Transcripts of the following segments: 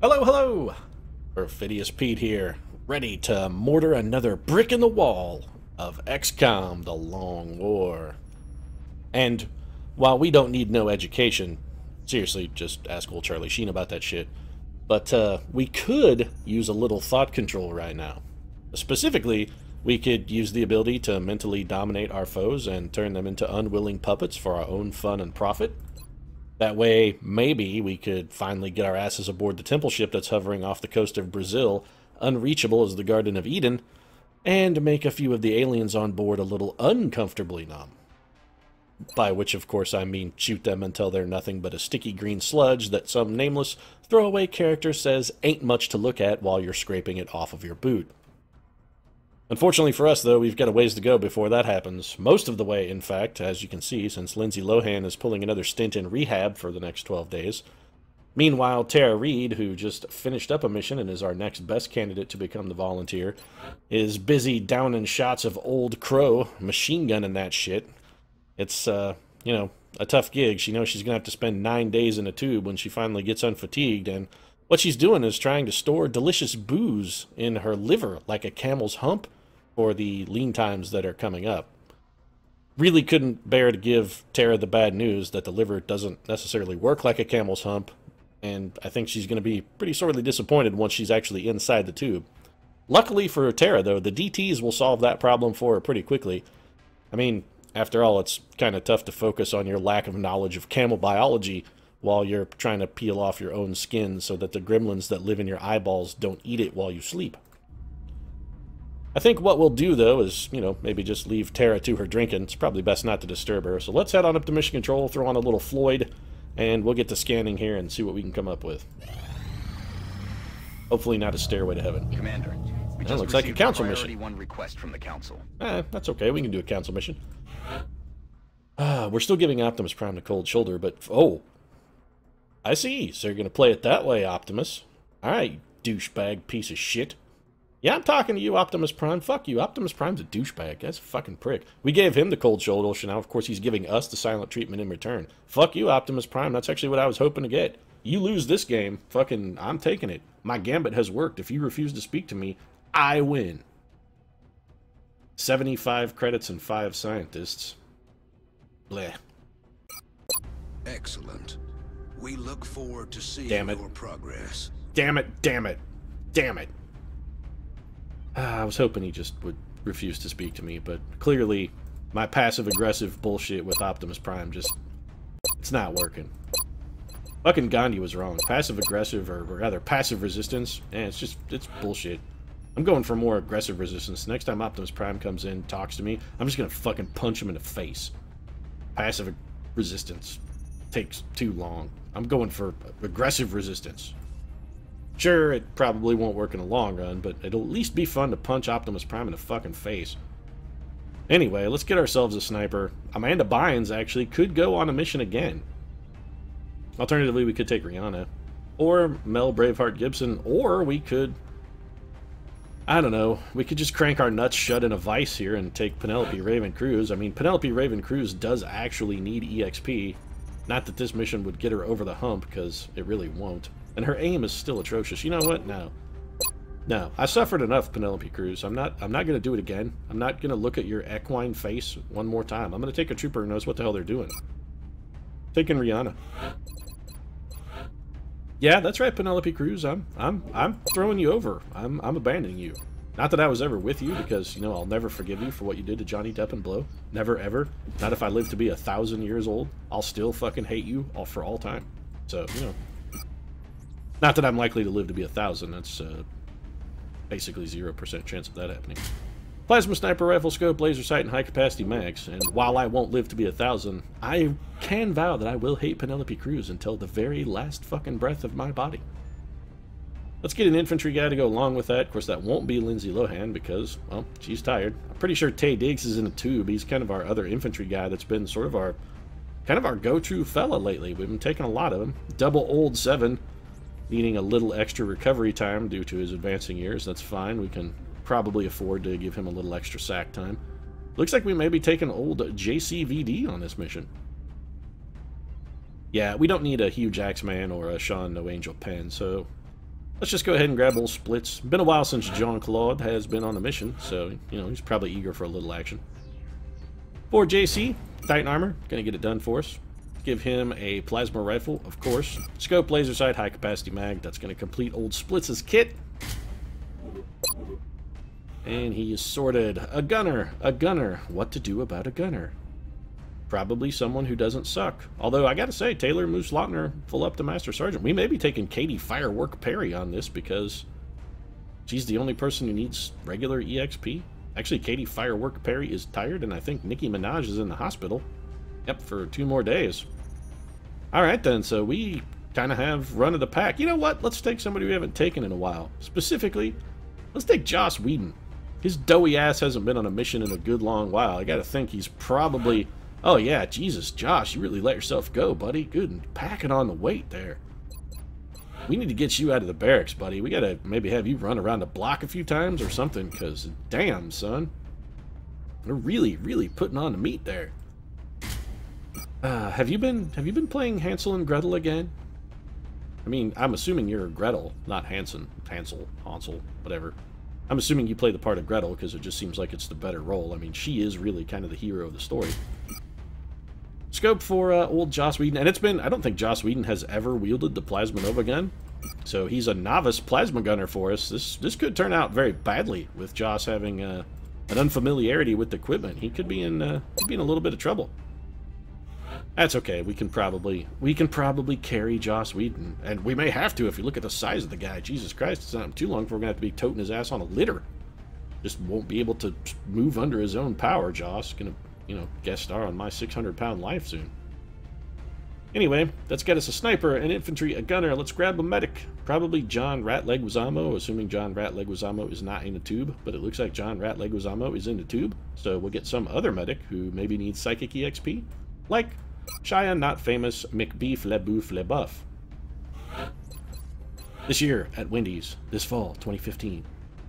Hello, hello! Perfidious Pete here, ready to mortar another brick in the wall of XCOM, The Long War. And while we don't need no education, seriously, just ask old Charlie Sheen about that shit, but we could use a little thought control right now. Specifically, we could use the ability to mentally dominate our foes and turn them into unwilling puppets for our own fun and profit. That way, maybe we could finally get our asses aboard the temple ship that's hovering off the coast of Brazil, unreachable as the Garden of Eden, and make a few of the aliens on board a little uncomfortably numb. By which, of course, I mean shoot them until they're nothing but a sticky green sludge that some nameless throwaway character says ain't much to look at while you're scraping it off of your boot. Unfortunately for us, though, we've got a ways to go before that happens. Most of the way, in fact, as you can see, since Lindsay Lohan is pulling another stint in rehab for the next 12 days. Meanwhile, Tara Reid, who just finished up a mission and is our next best candidate to become the volunteer, is busy downing shots of Old Crow, machine gunning that shit. It's, a tough gig. She knows she's going to have to spend 9 days in a tube when she finally gets unfatigued, and what she's doing is trying to store delicious booze in her liver like a camel's hump for the lean times that are coming up. Really couldn't bear to give Tara the bad news that the liver doesn't necessarily work like a camel's hump, and I think she's going to be pretty sorely disappointed once she's actually inside the tube. Luckily for Tara, though, the DTs will solve that problem for her pretty quickly. I mean, after all, it's kind of tough to focus on your lack of knowledge of camel biology while you're trying to peel off your own skin so that the gremlins that live in your eyeballs don't eat it while you sleep. I think what we'll do, though, is, maybe just leave Tara to her drinking. It's probably best not to disturb her. So let's head on up to Mission Control, throw on a little Floyd, and we'll get to scanning here and see what we can come up with. Hopefully not a stairway to heaven. Commander, we That looks like a council mission. Priority 1 request from the council. That's okay. We can do a council mission. We're still giving Optimus Prime the cold shoulder, but... Oh! I see. So you're going to play it that way, Optimus. Alright, douchebag piece of shit. Yeah, I'm talking to you, Optimus Prime. Fuck you. Optimus Prime's a douchebag. That's a fucking prick. We gave him the cold shoulder, so now, of course, he's giving us the silent treatment in return. Fuck you, Optimus Prime. That's actually what I was hoping to get. You lose this game, fucking, I'm taking it. My gambit has worked. If you refuse to speak to me, I win. 75 credits and 5 scientists. Bleh. Excellent. We look forward to seeing your progress. Damn it, damn it, damn it. I was hoping he just would refuse to speak to me, but clearly my passive-aggressive bullshit with Optimus Prime just... it's not working. Fucking Gandhi was wrong. Passive-aggressive, or rather passive resistance, it's bullshit. I'm going for more aggressive resistance. Next time Optimus Prime comes in, talks to me, I'm just gonna fucking punch him in the face. Passive resistance takes too long. I'm going for aggressive resistance. Sure, it probably won't work in the long run, but it'll at least be fun to punch Optimus Prime in the fucking face. Anyway, let's get ourselves a sniper. Amanda Bynes, actually, could go on a mission again. Alternatively, we could take Rihanna. Or Mel Braveheart Gibson. Or we could... I don't know. We could just crank our nuts shut in a vice here and take Penelope Raven Cruz. I mean, Penelope Raven Cruz does actually need EXP. Not that this mission would get her over the hump, because it really won't. And her aim is still atrocious. You know what? No. No. I suffered enough, Penelope Cruz. I'm not going to do it again. I'm not going to look at your equine face one more time. I'm going to take a trooper who knows what the hell they're doing. Taking Rihanna. Yeah, that's right, Penelope Cruz. I'm throwing you over. I'm abandoning you. Not that I was ever with you, because, I'll never forgive you for what you did to Johnny Depp and Blow. Never, ever. Not if I live to be 1,000 years old. I'll still fucking hate you for all time. So, Not that I'm likely to live to be 1,000. That's basically 0% chance of that happening. Plasma sniper rifle scope, laser sight, and high-capacity mags. And while I won't live to be 1,000, I can vow that I will hate Penelope Cruz until the very last fucking breath of my body. Let's get an infantry guy to go along with that. Of course, that won't be Lindsay Lohan because, well, she's tired. I'm pretty sure Tay Diggs is in a tube. He's kind of our other infantry guy that's been sort of our go-to fella lately. We've been taking a lot of him. Double old 7, needing a little extra recovery time due to his advancing years. That's fine. We can probably afford to give him a little extra sack time. Looks like we may be taking old JCVD on this mission. Yeah, we don't need a Hugh Jackman or a Sean No Angel Penn, so let's just go ahead and grab old Splits. Been a while since Jean-Claude has been on the mission, so, you know, he's probably eager for a little action. For JC, Titan Armor, gonna get it done for us. Give him a plasma rifle, of course. Scope, laser sight, high capacity mag. That's gonna complete old Splits' kit. And he is sorted. A gunner. A gunner. What to do about a gunner? Probably someone who doesn't suck. Although, I gotta say, Taylor Moose Lautner full up to Master Sergeant. We may be taking Katie Firework Perry on this because she's the only person who needs regular EXP. Actually, Katie Firework Perry is tired, and I think Nicki Minaj is in the hospital. Yep, for 2 more days. Alright then, so we kind of have run of the pack. You know what? Let's take somebody we haven't taken in a while. Specifically, let's take Joss Whedon. His doughy ass hasn't been on a mission in a good long while. I gotta think he's probably... Oh yeah, Jesus, Josh, you really let yourself go, buddy. Good, and packing on the weight there. We need to get you out of the barracks, buddy. We gotta maybe have you run around the block a few times or something, because damn, son. They're really, really putting on the meat there. Have you been playing Hansel and Gretel again? I mean, I'm assuming you're Gretel, not Hansel, whatever. I'm assuming you play the part of Gretel because it just seems like it's the better role. I mean, she is really kind of the hero of the story. Scope for old Joss Whedon, and it's been, I don't think Joss Whedon has ever wielded the Plasma Nova gun, so he's a novice plasma gunner for us. This could turn out very badly with Joss having an unfamiliarity with the equipment. He could be in a little bit of trouble. That's okay. We can probably carry Joss Whedon, and we may have to if you look at the size of the guy. Jesus Christ, it's not too long before we're gonna have to be toting his ass on a litter. Just won't be able to move under his own power. Joss gonna, you know, guest star on my 600-pound life soon. Anyway, let's get us a sniper, an infantry, a gunner. Let's grab a medic. Probably John Ratleg-Wazamo, assuming John Ratleg-Wazamo is not in the tube, but it looks like John Ratleg-Wazamo is in the tube. So we'll get some other medic who maybe needs psychic EXP, like Cheyenne not famous McBeef LeBouf LeBuff. This year at Wendy's, this fall 2015,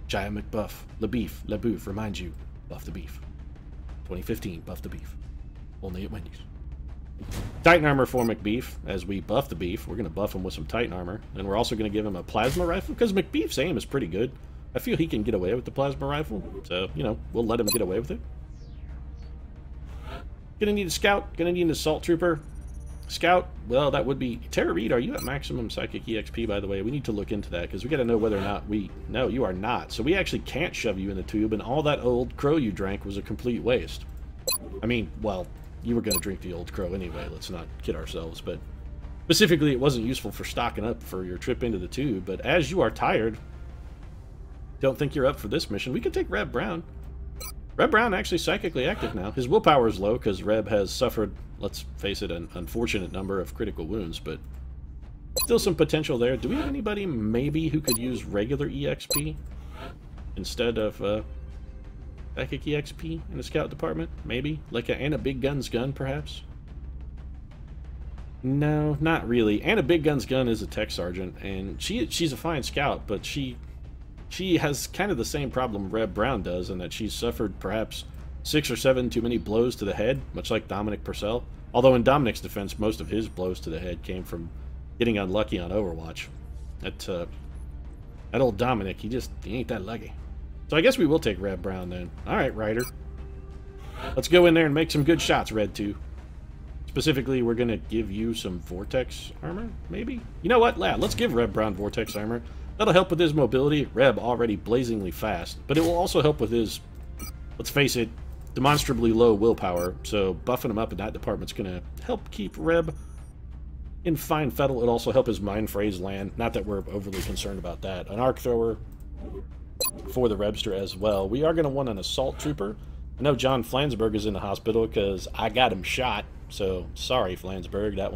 Cheyenne McBuff LeBeef LeBouf reminds you, buff the beef. 2015, buff the beef. Only at Wendy's. Titan armor for McBeef. As we buff the beef, we're going to buff him with some Titan armor. And we're also going to give him a plasma rifle, because McBeef's aim is pretty good. I feel he can get away with the plasma rifle, so, you know, we'll let him get away with it. Gonna need a scout, gonna need an assault trooper. Scout, well, that would be... Tara Reid, are you at maximum psychic EXP, by the way? We need to look into that, because we gotta know whether or not we... No, you are not. So we actually can't shove you in the tube, and all that old crow you drank was a complete waste. I mean, well, you were gonna drink the old crow anyway, let's not kid ourselves, but... Specifically, it wasn't useful for stocking up for your trip into the tube, but as you are tired... Don't think you're up for this mission. We could take Reb Brown. Reb Brown actually psychically active now. His willpower is low because Reb has suffered, let's face it, an unfortunate number of critical wounds, but still some potential there. Do we have anybody maybe who could use regular EXP instead of psychic EXP in the scout department? Maybe? Like an Anna Big Gun's gun, perhaps? No, not really. Anna Big Gun's gun is a tech sergeant, and she's a fine scout, but she has kind of the same problem Reb Brown does, in that she's suffered perhaps 6 or 7 too many blows to the head, much like Dominic Purcell. Although in Dominic's defense, most of his blows to the head came from getting unlucky on Overwatch. That old Dominic, he ain't that lucky. So I guess we will take Reb Brown then. Alright, Ryder. Let's go in there and make some good shots, Red 2. Specifically, we're going to give you some Vortex armor, maybe? You know what, lad, let's give Reb Brown Vortex armor. That'll help with his mobility. Reb already blazingly fast, but it will also help with his, let's face it, demonstrably low willpower, so buffing him up in that department's going to help keep Reb in fine fettle. It'll also help his mind phrase land. Not that we're overly concerned about that. An arc thrower for the Rebster as well. We are going to want an assault trooper. I know John Flansburgh is in the hospital because I got him shot, so sorry, Flansburgh. That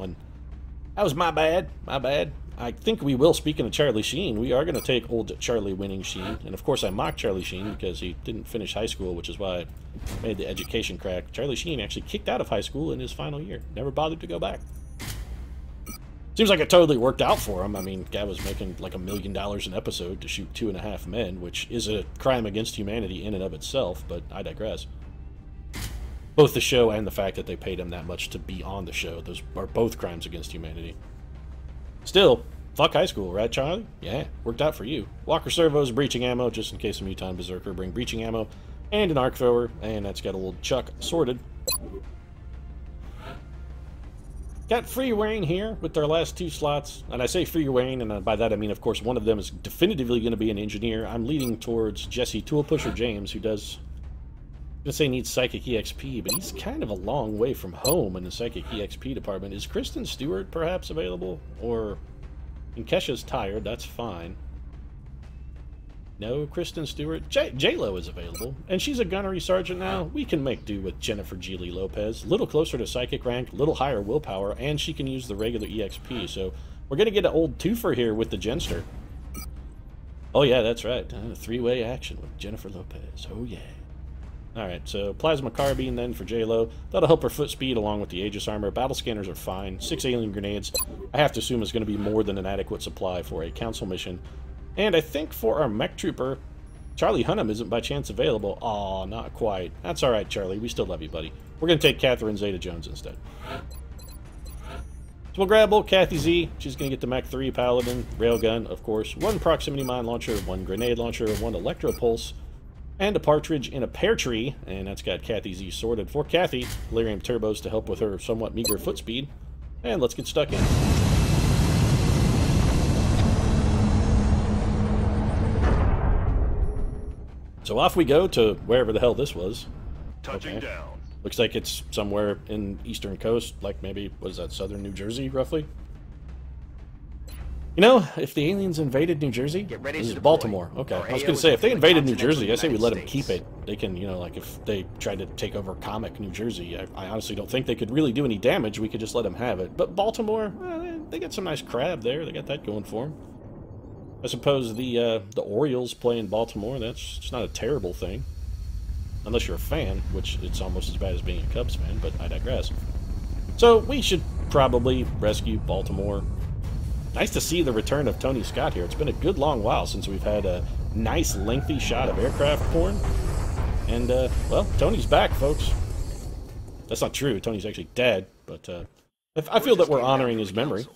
was my bad. My bad. I think we will, speaking of Charlie Sheen, we are going to take old Charlie Winning Sheen. And of course I mocked Charlie Sheen because he didn't finish high school, which is why I made the education crack. Charlie Sheen actually kicked out of high school in his final year. Never bothered to go back. Seems like it totally worked out for him. I mean, guy was making like $1 million an episode to shoot 2.5 men, which is a crime against humanity in and of itself, but I digress. Both the show and the fact that they paid him that much to be on the show, those are both crimes against humanity. Still, Fuck high school, right, Charlie? Yeah, worked out for you. Walker servos, breaching ammo, just in case a Muton Berserker bring breaching ammo, and an arc thrower, and that's got a little chuck sorted. Got free reign here with our last 2 slots, and I say free reign, and by that I mean, of course, one of them is definitively going to be an engineer. I'm leading towards Jesse Tool Pusher James, who does, I'm going to say needs Psychic EXP, but he's kind of a long way from home in the Psychic EXP department. Is Kristen Stewart perhaps available? Or, and Kesha's tired, that's fine. No, Kristen Stewart. J-Lo is available, and she's a gunnery sergeant now. We can make do with Jennifer Geely Lopez. Little closer to psychic rank, little higher willpower, and she can use the regular EXP. So we're going to get an old twofer here with the Genster. Oh yeah, that's right. 3-way action with Jennifer Lopez. Oh yeah. Alright, so Plasma Carbine then for J-Lo. That'll help her foot speed along with the Aegis armor. Battle scanners are fine. 6 alien grenades. I have to assume is going to be more than an adequate supply for a council mission. And I think for our mech trooper, Charlie Hunnam isn't by chance available. Aw, not quite. That's alright, Charlie. We still love you, buddy. We're going to take Catherine Zeta-Jones instead. So we'll grab old Kathy Z. She's going to get the Mach 3 Paladin, Railgun, of course, 1 Proximity Mine Launcher, 1 Grenade Launcher, 1 Electro Pulse, and a Partridge in a Pear Tree. And that's got Kathy Z sorted. For Kathy, Delirium Turbos to help with her somewhat meager foot speed. And let's get stuck in. So off we go to wherever the hell this was. Touching down. Looks like it's somewhere in eastern coast, like maybe, what is that, southern New Jersey, roughly? You know, if the aliens invaded New Jersey, this is Baltimore. Okay, I was going to say, if they invaded New Jersey, I say we let them keep it. They can, you know, like if they tried to take over comic New Jersey, I honestly don't think they could really do any damage. We could just let them have it. But Baltimore, they got some nice crab there. They got that going for them. I suppose the Orioles play in Baltimore. That's it's not a terrible thing. Unless you're a fan, which it's almost as bad as being a Cubs fan, but I digress. So we should probably rescue Baltimore. Nice to see the return of Tony Scott here. It's been a good long while since we've had a nice lengthy shot of aircraft porn. And, well, Tony's back, folks. That's not true. Tony's actually dead, but I feel that we're honoring his memory.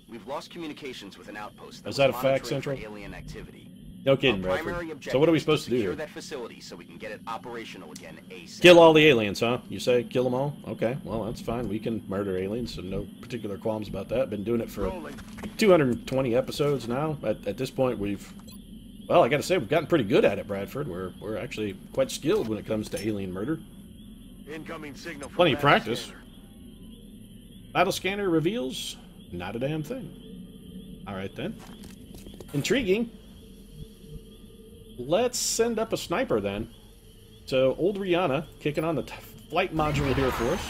We've lost communications with an outpost. Is that a fact, Central? Alien activity. No kidding, Bradford. So what are we supposed to do here? That facility so we can get it operational again ASAP. Kill all the aliens, huh? You say kill them all? Okay, well, that's fine. We can murder aliens, so no particular qualms about that. Been doing it for 220 episodes now. At this point, well, I gotta say, we've gotten pretty good at it, Bradford. We're actually quite skilled when it comes to alien murder. Incoming signal from Plenty of practice. Battle scanner reveals not a damn thing. Alright then. Intriguing. Let's send up a sniper then. So, old Rihanna kicking on the flight module here for us.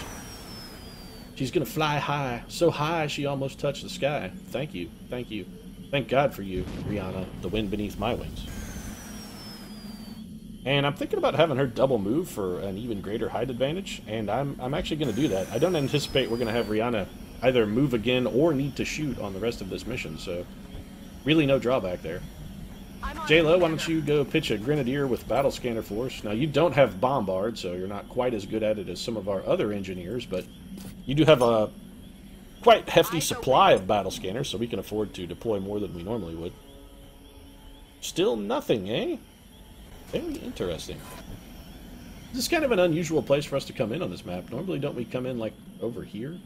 She's gonna fly high. So high she almost touched the sky. Thank you. Thank you. Thank God for you, Rihanna, the wind beneath my wings. And I'm thinking about having her double move for an even greater height advantage, and I'm actually going to do that. I don't anticipate we're going to have Rihanna either move again or need to shoot on the rest of this mission, so really no drawback there. J-Lo, why don't you go pitch a Grenadier with Battle Scanner Force? Now, you don't have Bombard, so you're not quite as good at it as some of our other engineers, but you do have a quite hefty supply of Battle Scanners, so we can afford to deploy more than we normally would. Still nothing, eh? Very interesting. This is kind of an unusual place for us to come in on this map. Normally, don't we come in, like, over here?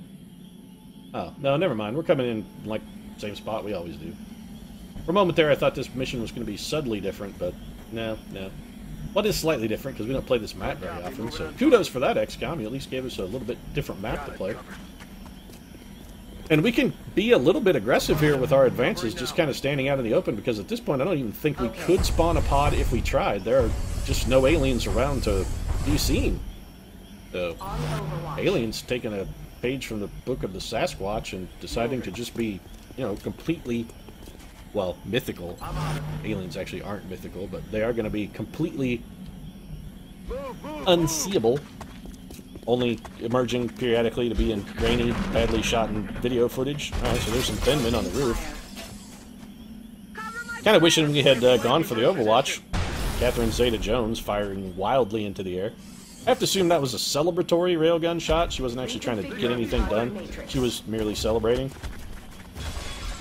Oh, no, never mind. We're coming in, like, same spot we always do. For a moment there, I thought this mission was going to be subtly different, but no. Well, it is slightly different, because we don't play this map very often, so kudos for that, XCOM. You at least gave us a little bit different map to play. And we can be a little bit aggressive here with our advances, just kind of standing out in the open, because at this point I don't even think we could spawn a pod if we tried. There are just no aliens around to be seen. So, aliens taking a page from the Book of the Sasquatch and deciding to just be, you know, completely, well, mythical. Aliens actually aren't mythical, but they are going to be completely unseeable. Only emerging periodically to be in grainy, badly shot in video footage. Alright, so there's some thin men on the roof. Kind of wishing we had gone for the Overwatch. Catherine Zeta-Jones firing wildly into the air. I have to assume that was a celebratory railgun shot. She wasn't actually trying to get anything done. She was merely celebrating.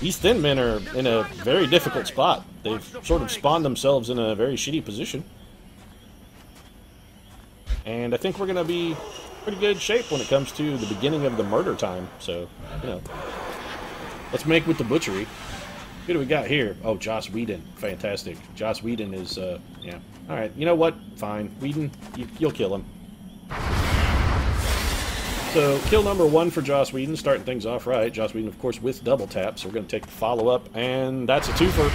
These thin men are in a very difficult spot. They've sort of spawned themselves in a very shitty position. And I think we're going to be in pretty good shape when it comes to the beginning of the murder time. So, you know, let's make with the butchery. Who do we got here? Oh, Joss Whedon. Fantastic. Joss Whedon is, yeah. Alright, you know what? Fine. Whedon, you'll kill him. So, kill number 1 for Joss Whedon, starting things off right. Joss Whedon, of course, with double tap, so we're going to take the follow-up, and that's a twofer.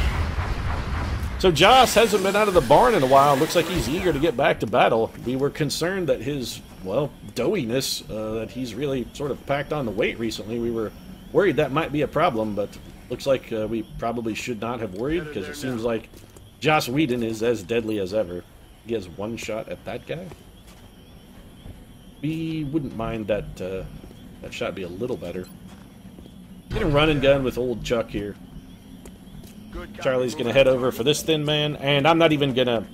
So Joss hasn't been out of the barn in a while. Looks like he's eager to get back to battle. We were concerned that his, well, doughiness, that he's really sort of packed on the weight recently. We were worried that might be a problem, but looks like we probably should not have worried, because it seems like Joss Whedon is as deadly as ever. He has one shot at that guy. We wouldn't mind that that shot be a little better. Get a run and gun with old Chuck here. Charlie's gonna head over for this thin man, and I'm not even gonna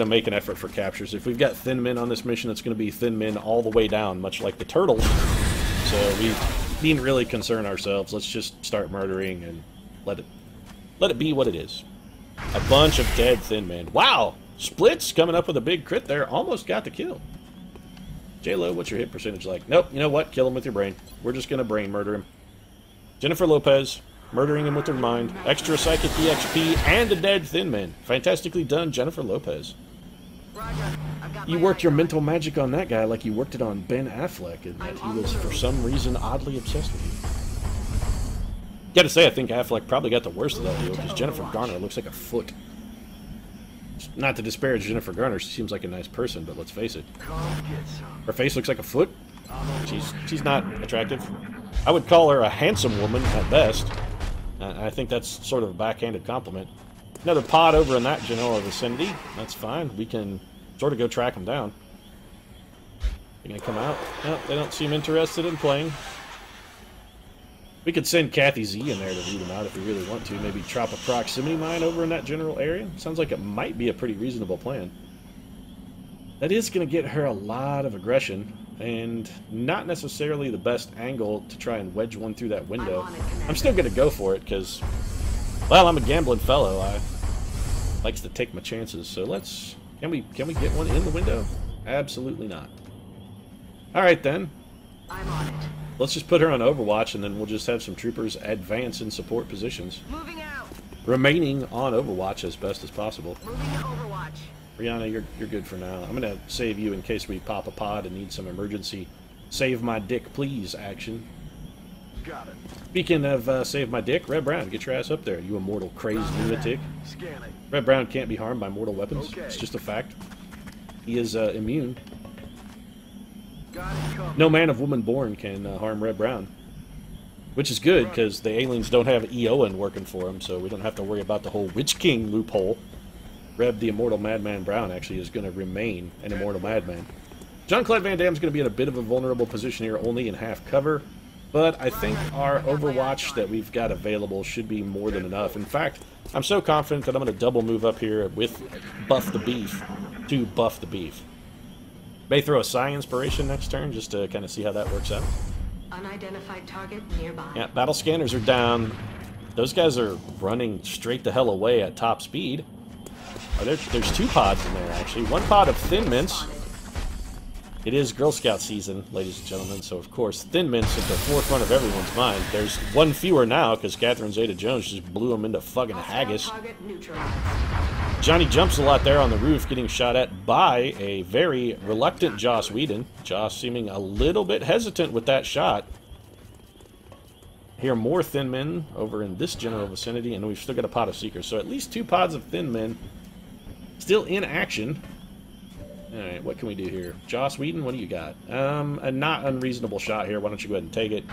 make an effort for captures. If we've got thin men on this mission, it's gonna be thin men all the way down, much like the turtles. So we needn't really concern ourselves. Let's just start murdering and let it be what it is. A bunch of dead thin men. Wow! Splits coming up with a big crit there. Almost got the kill. J-Lo, what's your hit percentage like? Nope, you know what? Kill him with your brain. We're just going to brain murder him. Jennifer Lopez, murdering him with her mind. Extra psychic EXP and a dead thin man. Fantastically done, Jennifer Lopez. You worked your mental magic on that guy like you worked it on Ben Affleck, and that he was, for some reason, oddly obsessed with you. Gotta say, I think Affleck probably got the worst of that deal, because Jennifer Garner looks like a foot. Not to disparage Jennifer Garner, she seems like a nice person, but let's face it. Her face looks like a foot. She's not attractive. I would call her a handsome woman at best. I think that's sort of a backhanded compliment. Another pod over in that general vicinity. That's fine. We can sort of go track them down. They're going to come out. No, they don't seem interested in playing. We could send Kathy Z in there to lead them out if we really want to. Maybe drop a proximity mine over in that general area. Sounds like it might be a pretty reasonable plan. That is going to get her a lot of aggression, and not necessarily the best angle to try and wedge one through that window. I'm still going to go for it because, well, I'm a gambling fellow. I likes to take my chances. So let's... Can we get one in the window? Absolutely not. All right, then. I'm on it. Let's just put her on Overwatch, and then we'll just have some troopers advance in support positions. Moving out. Remaining on Overwatch as best as possible. Moving to Overwatch. Rihanna, you're good for now. I'm going to save you in case we pop a pod and need some emergency save my dick please action. Got it. Speaking of save my dick, Red Brown, get your ass up there, you immortal crazed lunatic. Scanning. Red Brown can't be harmed by mortal weapons. Okay. It's just a fact. He is immune. Got it covered. No man of woman born can harm Red Brown. Which is good, because the aliens don't have Eowyn working for them, so we don't have to worry about the whole Witch King loophole. Reb the Immortal Madman Brown actually is going to remain an Immortal Madman. Jean-Claude Van Damme's going to be in a bit of a vulnerable position here, only in half cover. But I think our Overwatch that we've got available should be more than enough. In fact, I'm so confident that I'm going to double move up here with Buff the Beef to Buff the Beef. May throw a Psi Inspiration next turn just to kind of see how that works out. Unidentified target nearby. Yeah, battle scanners are down. Those guys are running straight the hell away at top speed. Oh, there's two pods in there, actually. One pod of Thin Mints. It is Girl Scout season, ladies and gentlemen, so of course Thin Mints at the forefront of everyone's mind. There's one fewer now, because Catherine Zeta-Jones just blew them into fucking haggis. Target neutralized. Johnny jumps a lot there on the roof, getting shot at by a very reluctant Joss Whedon. Joss seeming a little bit hesitant with that shot. Here more Thin Men over in this general vicinity, and we've still got a pod of Seekers. So at least two pods of Thin Men still in action. Alright, what can we do here? Joss Whedon, what do you got? A not unreasonable shot here. Why don't you go ahead and take it?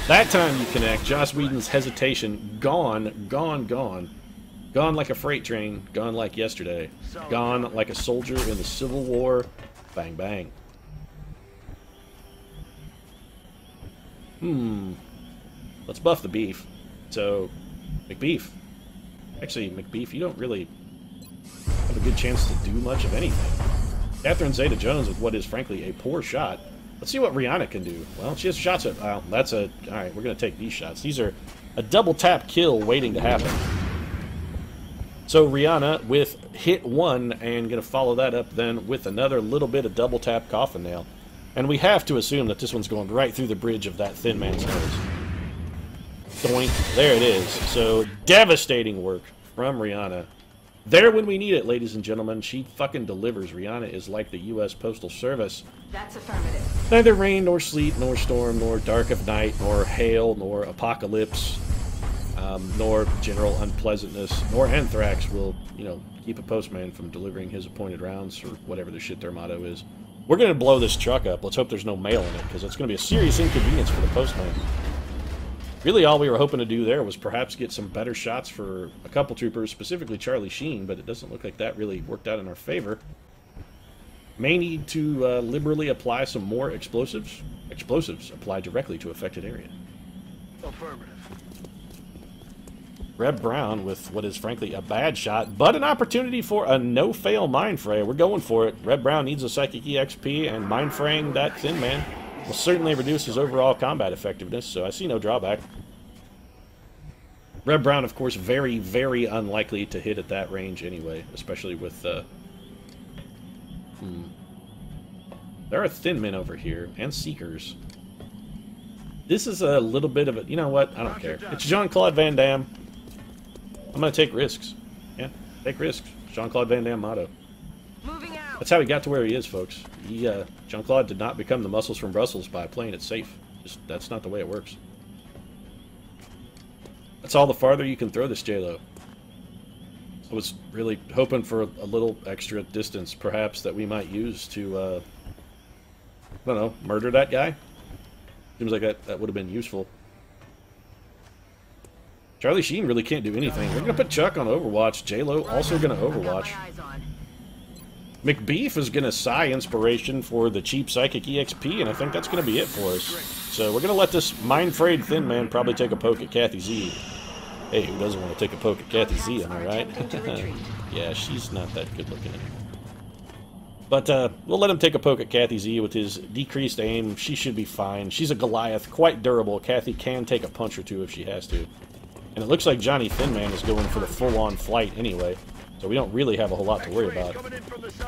That time you connect. Joss Whedon's hesitation gone, gone, gone. Gone like a freight train. Gone like yesterday. Gone like a soldier in the Civil War. Bang, bang. Let's buff the beef. So, McBeef. Actually, McBeef, you don't really have a good chance to do much of anything. Catherine Zeta-Jones with what is, frankly, a poor shot. Let's see what Rihanna can do. Well, she has shots at... Well, that's a... Alright, we're going to take these shots. These are a double tap kill waiting to happen. So Rihanna with hit 1 and going to follow that up then with another little bit of double tap coffin nail. And we have to assume that this one's going right through the bridge of that thin man's nose. Doink. There it is. So devastating work from Rihanna. There when we need it, ladies and gentlemen. She fucking delivers. Rihanna is like the U.S. Postal Service. That's affirmative. Neither rain, nor sleet, nor storm, nor dark of night, nor hail, nor apocalypse, nor general unpleasantness, nor anthrax will, you know, keep a postman from delivering his appointed rounds, or whatever the shit their motto is. We're going to blow this truck up. Let's hope there's no mail in it, because it's going to be a serious inconvenience for the postman. Really, all we were hoping to do there was perhaps get some better shots for a couple troopers, specifically Charlie Sheen, but it doesn't look like that really worked out in our favor. May need to liberally apply some more explosives. Explosives apply directly to affected area. Affirmative. Reb Brown with what is frankly a bad shot, but an opportunity for a no-fail mind fray. We're going for it. Reb Brown needs a Psychic EXP, and mind fraying that thin man will certainly reduce his overall combat effectiveness, so I see no drawback. Reb Brown, of course, very, very unlikely to hit at that range anyway, especially with... There are thin men over here, and Seekers. This is a little bit of a... You know what? I don't care. It's Jean-Claude Van Damme. I'm going to take risks. Yeah, take risks. Jean-Claude Van Damme motto. Moving out. That's how he got to where he is, folks. Jean-Claude did not become the muscles from Brussels by playing it safe. That's not the way it works. That's all the farther you can throw this J-Lo. I was really hoping for a little extra distance, perhaps, that we might use to, I don't know, murder that guy. Seems like that would have been useful. Charlie Sheen really can't do anything. We're going to put Chuck on Overwatch. J-Lo also going to Overwatch. McBeef is going to sigh inspiration for the cheap Psychic EXP, and I think that's going to be it for us. So we're going to let this mind-frayed thin man probably take a poke at Kathy Z. Hey, who doesn't want to take a poke at Kathy Z, am I right? Yeah, she's not that good looking anymore. But we'll let him take a poke at Kathy Z with his decreased aim. She should be fine. She's a Goliath, quite durable. Kathy can take a punch or two if she has to. And it looks like Johnny Thinman is going for the full-on flight anyway, so we don't really have a whole lot to worry about.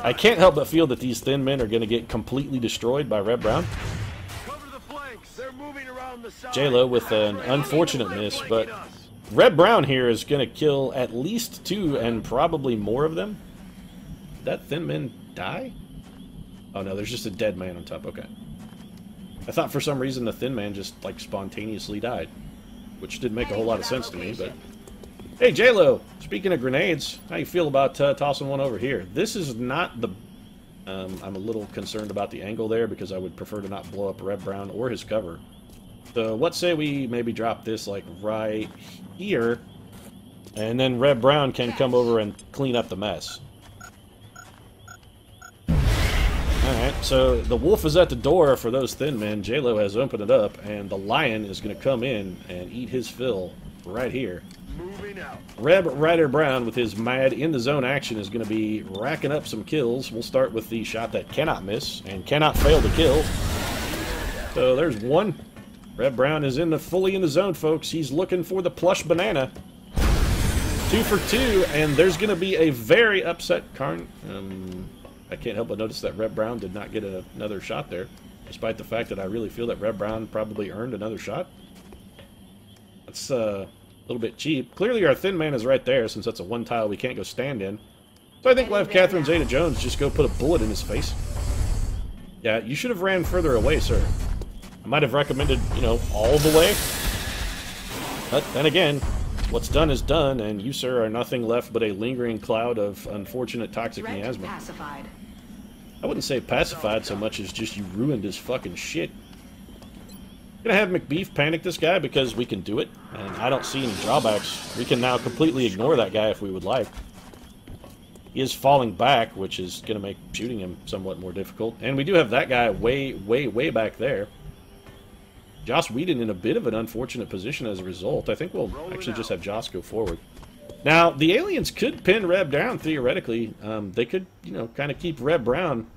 I can't help but feel that these thin men are going to get completely destroyed by Reb Brown. J-Lo with an unfortunate miss, but Reb Brown here is going to kill at least 2 and probably more of them. Did that thin man die? Oh no, there's just a dead man on top. Okay. I thought for some reason the thin man just, like, spontaneously died, which didn't make a whole lot of sense to me, but... Hey, J-Lo! Speaking of grenades, how you feel about tossing one over here? This is not the... I'm a little concerned about the angle there, because I would prefer to not blow up Reb Brown or his cover. So, let's say we maybe drop this, like, right here, and then Reb Brown can come over and clean up the mess. Alright, so the wolf is at the door for those thin men. J-Lo has opened it up, and the lion is going to come in and eat his fill right here. Moving out. Reb Ryder Brown, with his mad in-the-zone action, is going to be racking up some kills. We'll start with the shot that cannot miss and cannot fail to kill. So there's one. Reb Brown is fully in the zone, folks. He's looking for the plush banana. 2 for 2, and there's going to be a very upset Karn. I can't help but notice that Reb Brown did not get another shot there, despite the fact that I really feel that Reb Brown probably earned another shot. That's a little bit cheap. Clearly our thin man is right there, since that's a one tile we can't go stand in. So I think we'll have Catherine Zeta-Jones just go put a bullet in his face. Yeah, you should have ran further away, sir. I might have recommended, you know, all the way. But then again, what's done is done, and you, sir, are nothing left but a lingering cloud of unfortunate toxic miasma. Pacified. I wouldn't say pacified so much as just you ruined his fucking shit. Gonna have McBeef panic this guy because we can do it, and I don't see any drawbacks. We can now completely ignore that guy if we would like. He is falling back, which is gonna make shooting him somewhat more difficult. And we do have that guy way, way, way back there. Joss Whedon in a bit of an unfortunate position as a result. I think we'll actually just have Joss go forward. Now, the aliens could pin Reb down, theoretically. They could, you know, kind of keep Reb Brown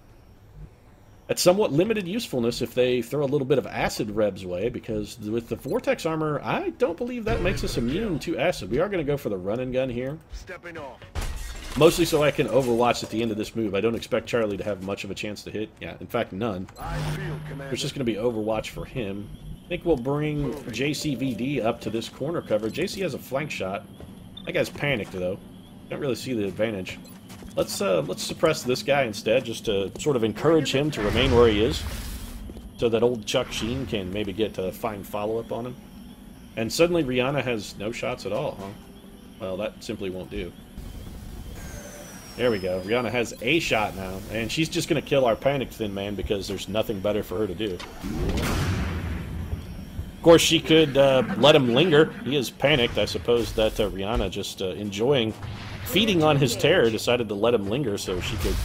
at somewhat limited usefulness if they throw a little bit of acid Reb's way, because with the Vortex armor, I don't believe that makes us immune to acid. We are going to go for the run and gun here. Stepping off. Mostly so I can overwatch at the end of this move. I don't expect Charlie to have much of a chance to hit. Yeah, in fact, none. It's just going to be overwatch for him. I think we'll bring JCVD up to this corner cover. JC has a flank shot. That guy's panicked, though. Don't really see the advantage. Let's suppress this guy instead, just to sort of encourage him to remain where he is, so that old Chuck Sheen can maybe get a fine follow-up on him. And suddenly Rihanna has no shots at all, huh? Well, that simply won't do. There we go. Rihanna has a shot now, and she's just going to kill our panicked Thin Man because there's nothing better for her to do. Of course, she could let him linger. He is panicked. I suppose that Rihanna, just feeding on his terror, decided to let him linger so she could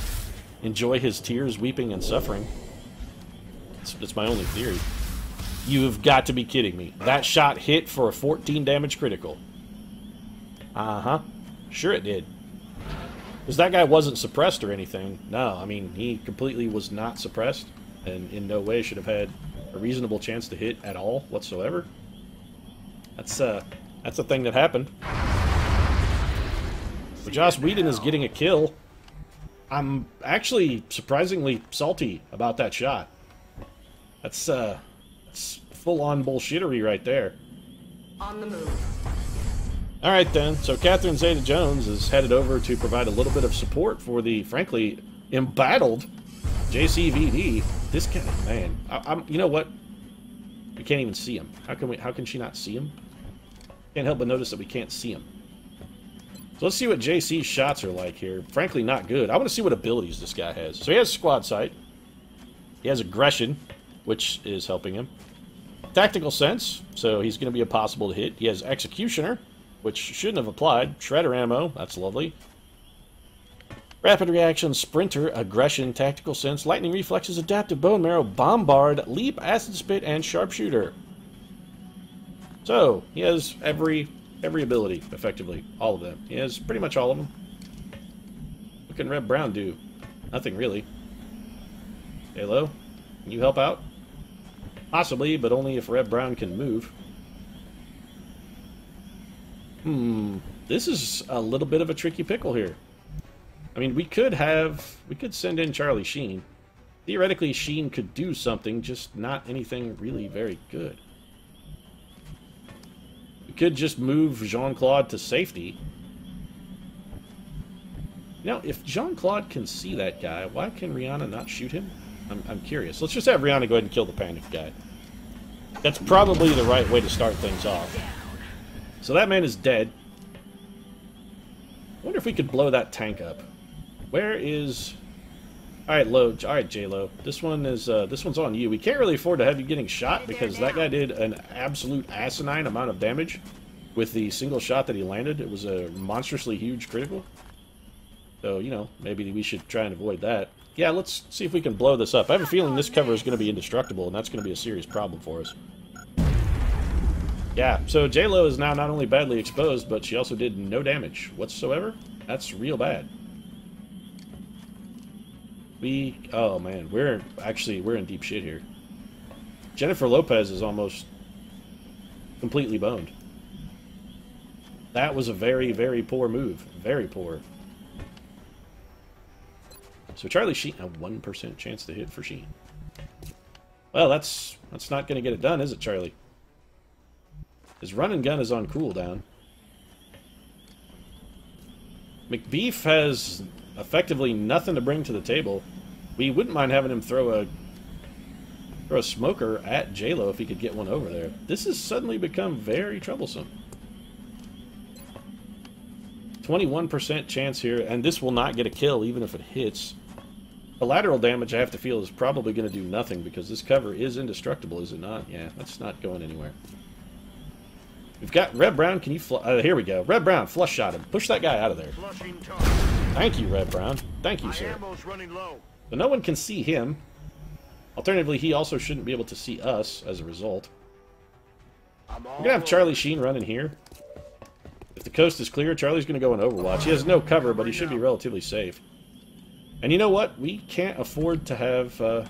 enjoy his tears, weeping, and suffering. That's my only theory. You have got to be kidding me. That shot hit for a 14 damage critical. Uh-huh. Sure it did. Because that guy wasn't suppressed or anything. No, I mean, he completely was not suppressed, and in no way should have had a reasonable chance to hit at all whatsoever. That's a thing that happened. But Joss Whedon is getting a kill. I'm actually surprisingly salty about that shot. That's full-on bullshittery right there. On the move. Alright then, so Catherine Zeta-Jones is headed over to provide a little bit of support for the, frankly, embattled JCVD. This guy, man, you know what? We can't even see him. How can she not see him? Can't help but notice that we can't see him. So let's see what JC's shots are like here. Frankly, not good. I want to see what abilities this guy has. So he has squad sight. He has aggression, which is helping him. Tactical sense, so he's going to be impossible to hit. He has executioner, which shouldn't have applied. Shredder ammo, that's lovely. Rapid reaction, sprinter, aggression, tactical sense, lightning reflexes, adaptive bone marrow, bombard, leap, acid spit, and sharpshooter. So, he has every ability, effectively. All of them. He has pretty much all of them. What can Red Brown do? Nothing, really. Halo, can you help out? Possibly, but only if Red Brown can move. This is a little bit of a tricky pickle here. I mean, we could send in Charlie Sheen. Theoretically, Sheen could do something, just not anything really very good. We could just move Jean-Claude to safety. Now, if Jean-Claude can see that guy, why can Rihanna not shoot him? I'm curious. Let's just have Rihanna go ahead and kill the panic guy. That's probably the right way to start things off. So that man is dead. I wonder if we could blow that tank up. Where is... Alright, J-Lo. This one's on you. We can't really afford to have you getting shot because that guy did an absolute asinine amount of damage with the single shot that he landed. It was a monstrously huge critical. So, you know, maybe we should try and avoid that. Yeah, let's see if we can blow this up. I have a feeling this cover is going to be indestructible, and that's going to be a serious problem for us. Yeah, so J-Lo is now not only badly exposed, but she also did no damage whatsoever. That's real bad. Oh man, we're in deep shit here. Jennifer Lopez is almost completely boned. That was a very, very poor move. Very poor. So Charlie Sheen, a 1% chance to hit for Sheen. Well, that's not going to get it done, is it, Charlie? His run and gun is on cooldown. McBeef has effectively nothing to bring to the table. We wouldn't mind having him throw a smoker at J-Lo if he could get one over there. This has suddenly become very troublesome. 21% chance here, and this will not get a kill even if it hits. Collateral damage, I have to feel, is probably going to do nothing because this cover is indestructible, is it not? Yeah, that's not going anywhere. We've got Red Brown. Can you here we go. Red Brown, flush shot him. Push that guy out of there. Thank you, Red Brown. Thank you, sir. So no one can see him. Alternatively, he also shouldn't be able to see us as a result. We're going to have Charlie Sheen running here. If the coast is clear, Charlie's going to go in Overwatch. He has no cover, but he should be relatively safe. And you know what? We can't afford to have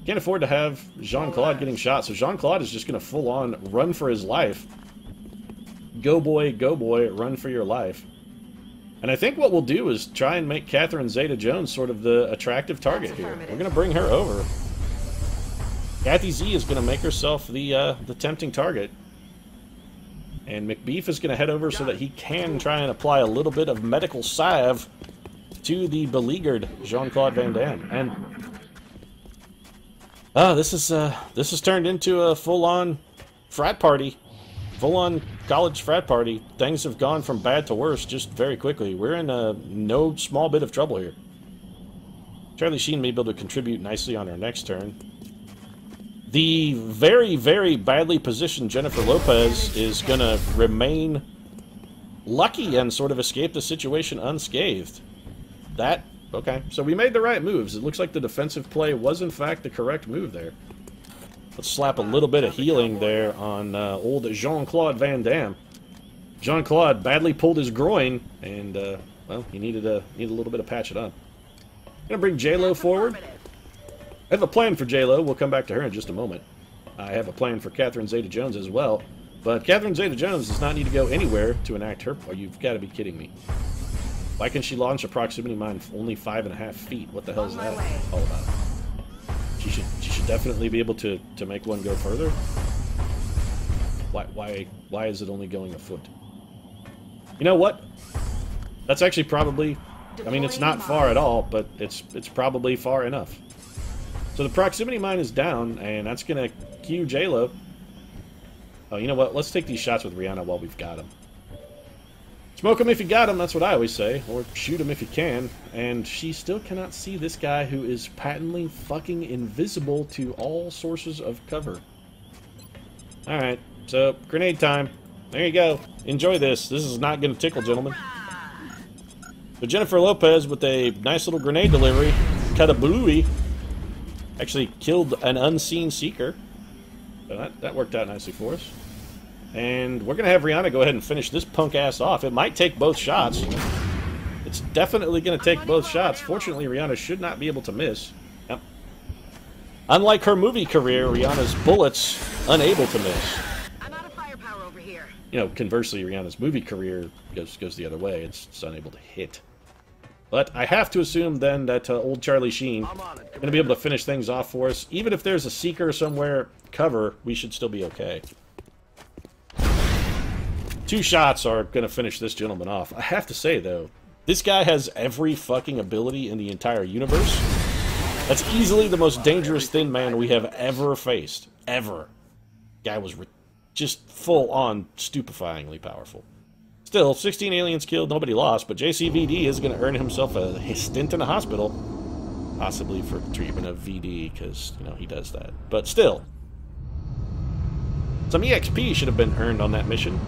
Can't afford to have Jean-Claude getting shot, so Jean-Claude is just going to full-on run for his life. Go boy, run for your life. And I think what we'll do is try and make Catherine Zeta-Jones sort of the attractive target here. We're going to bring her over. Kathy Z is going to make herself the tempting target. And McBeef is going to head over so that he can try and apply a little bit of medical salve to the beleaguered Jean-Claude Van Damme. And this has turned into a full-on frat party. Full-on college frat party. Things have gone from bad to worse just very quickly. We're in no small bit of trouble here. Charlie Sheen may be able to contribute nicely on our next turn. The very, very badly positioned Jennifer Lopez is going to remain lucky and sort of escape the situation unscathed. Okay, so we made the right moves. It looks like the defensive play was in fact the correct move there. Let's slap a little bit of healing there on old Jean-Claude Van Damme. Jean-Claude badly pulled his groin, and, well, he needed a little bit of patch it up. Gonna bring J-Lo forward. I have a plan for J-Lo. We'll come back to her in just a moment. I have a plan for Catherine Zeta-Jones as well. But Catherine Zeta-Jones does not need to go anywhere to enact her... Oh, you've got to be kidding me. Why can she launch a proximity mine only 5.5 feet? What the hell is that all about? She should definitely be able to make one go further. Why is it only going a foot? You know what? That's actually probably... I mean, it's not far at all, but it's probably far enough. So the proximity mine is down, and that's going to cue J-Lo. Oh, you know what? Let's take these shots with Rihanna while we've got them. Smoke him if you got him, that's what I always say. Or shoot him if you can. And she still cannot see this guy who is patently fucking invisible to all sources of cover. Alright, so grenade time. There you go. Enjoy this. This is not going to tickle, gentlemen. But Jennifer Lopez with a nice little grenade delivery. Cut a bluey. Actually killed an unseen seeker. So that worked out nicely for us. And we're going to have Rihanna go ahead and finish this punk ass off. It might take both shots. It's definitely going to take both shots. Fortunately, Rihanna should not be able to miss. Yep. Unlike her movie career, Rihanna's bullets unable to miss. I'm out of firepower over here. You know, conversely, Rihanna's movie career goes the other way. It's unable to hit. But I have to assume then that old Charlie Sheen is going to be able to finish things off for us. Even if there's a seeker somewhere cover, we should still be okay. 2 shots are going to finish this gentleman off. I have to say, though, this guy has every fucking ability in the entire universe. That's easily the most dangerous thin man we have ever faced. Ever. Guy was just full-on stupefyingly powerful. Still, 16 aliens killed, nobody lost, but JCVD is going to earn himself a stint in a hospital. Possibly for treatment of VD, because, you know, he does that. But still. Some EXP should have been earned on that mission.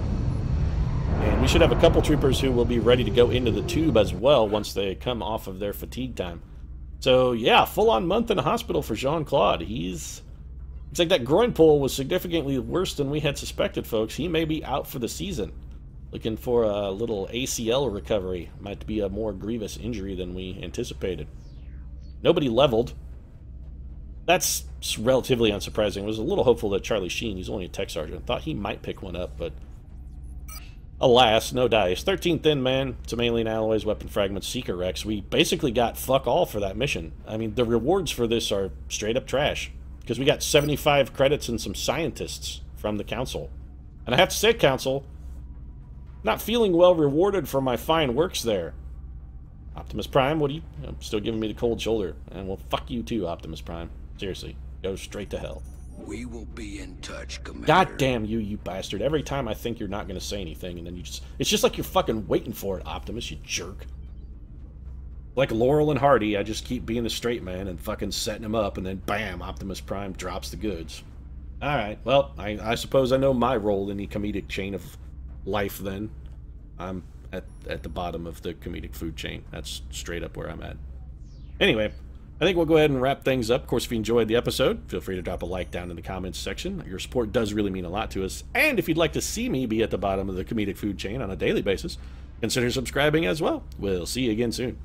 And we should have a couple troopers who will be ready to go into the tube as well once they come off of their fatigue time. So, yeah, full-on month in a hospital for Jean-Claude. It's like that groin pull was significantly worse than we had suspected, folks. He may be out for the season. Looking for a little ACL recovery. Might be a more grievous injury than we anticipated. Nobody leveled. That's relatively unsurprising. I was a little hopeful that Charlie Sheen, he's only a tech sergeant, thought he might pick one up, but alas, no dice. 13 thin man, some alien alloys, weapon fragments, seeker wrecks. We basically got fuck all for that mission. I mean, the rewards for this are straight up trash. Because we got 75 credits and some scientists from the council. And I have to say, council, not feeling well rewarded for my fine works there. Optimus Prime, what are you still giving me the cold shoulder? And well, fuck you too, Optimus Prime. Seriously, go straight to hell. We will be in touch, Commander. God damn you, you bastard. Every time I think you're not going to say anything, and then it's just like you're fucking waiting for it, Optimus, you jerk. Like Laurel and Hardy, I just keep being the straight man and fucking setting him up, and then bam, Optimus Prime drops the goods. Alright, well, I suppose I know my role in the comedic chain of life then. I'm at the bottom of the comedic food chain. That's straight up where I'm at. Anyway, I think we'll go ahead and wrap things up. Of course, if you enjoyed the episode, feel free to drop a like down in the comments section. Your support does really mean a lot to us. And if you'd like to see me be at the bottom of the comedic food chain on a daily basis, consider subscribing as well. We'll see you again soon.